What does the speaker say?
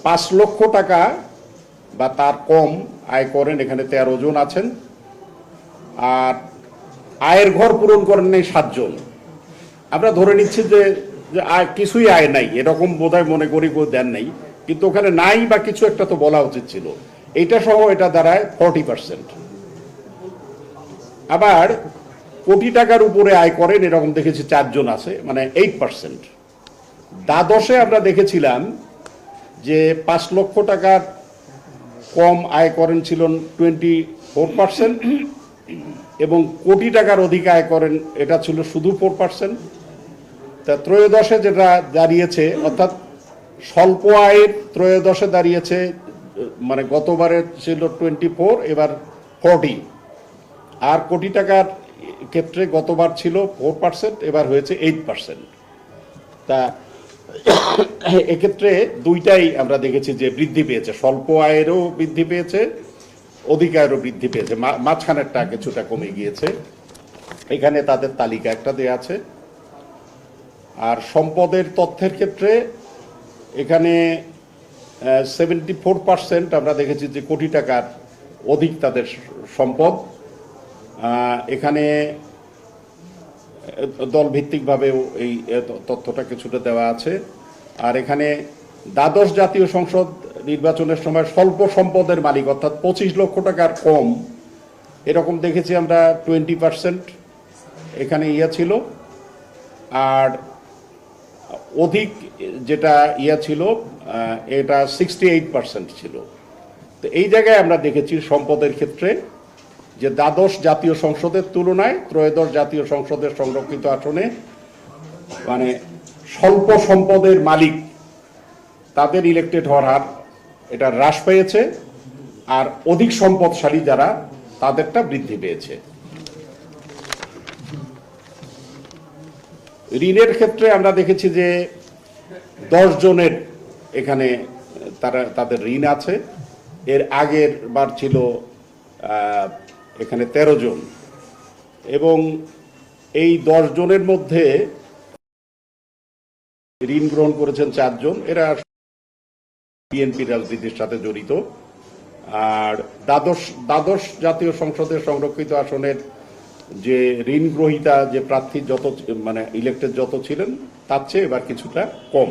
5 লক্ষ টাকা বা তার কম আয় করেন, এখানে 13 জন আছেন। আর আয়ের ঘর পূরণ করেন নাই 7 জন। আমরা ধরে নিচ্ছি যে কিছুই আয় নাই, এরকম বোধহয় মনে করি কেউ দেন নাই, কিন্তু ওখানে নাই বা কিছু একটা তো বলা উচিত ছিল। এইটা সহ এটা দাঁড়ায় 40%। আবার কোটি টাকার উপরে আয় করেন এরকম দেখেছি 4 জন আছে, মানে 8%। দ্বাদশে আমরা দেখেছিলাম যে 5 লক্ষ টাকার কম আয় করেন ছিল 24%, এবং কোটি টাকার অধিক আয় করেন এটা ছিল শুধু 4%। তা ত্রয়োদশে যেটা দাঁড়িয়েছে, অর্থাৎ স্বল্প আয়ের ত্রয়োদশে দাঁড়িয়েছে, মানে গতবারে ছিল 24, এবার 40। আর কোটি টাকার ক্ষেত্রে গতবার ছিল 4%, এবার হয়েছে 8%। তা এক্ষেত্রে দুইটাই আমরা দেখেছি যে বৃদ্ধি পেয়েছে, স্বল্প আয়েরও বৃদ্ধি পেয়েছে, অধিক আয়েরও বৃদ্ধি পেয়েছে, মাঝখানেরটা কিছুটা কমে গিয়েছে। এখানে তাদের তালিকা একটা দেয়া আছে। আর সম্পদের তথ্যের ক্ষেত্রে এখানে 74% আমরা দেখেছি যে কোটি টাকার অধিক তাদের সম্পদ। এখানে দলভিত্তিকভাবেও এই তথ্যটা কিছুটা দেওয়া আছে। আর এখানে দ্বাদশ জাতীয় সংসদ নির্বাচনের সময় স্বল্প সম্পদের মালিক, অর্থাৎ 25 লক্ষ টাকার কম, এরকম দেখেছি আমরা 20% এখানে ছিল। আর অধিক যেটা ছিল এটা 68% ছিল। তো এই জায়গায় আমরা দেখেছি সম্পদের ক্ষেত্রে যে দ্বাদশ জাতীয় সংসদের তুলনায় ত্রয়োদশ জাতীয় সংসদের সংরক্ষিত আসনে মানে স্বল্প সম্পদের মালিক তাদের ইলেক্টেড হওয়ার হার এটা হ্রাস পেয়েছে, আর অধিক সম্পদশালী যারা তাদেরটা বৃদ্ধি পেয়েছে। ঋণের ক্ষেত্রে আমরা দেখেছি যে 10 জনের এখানে তাদের ঋণ আছে। এর আগের বার ছিল এখানে 13 জন, এবং এই 10 জনের মধ্যে ঋণ গ্রহণ করেছেন 4 জন, এরা বিএনপি রাজনীতির সাথে জড়িত। আর দ্বাদশ জাতীয় সংসদের সংরক্ষিত আসনের যে ঋণ গ্রহীতা যে প্রার্থী যত মানে ইলেক্টেড যত ছিলেন তার চেয়ে এবার কিছুটা কম।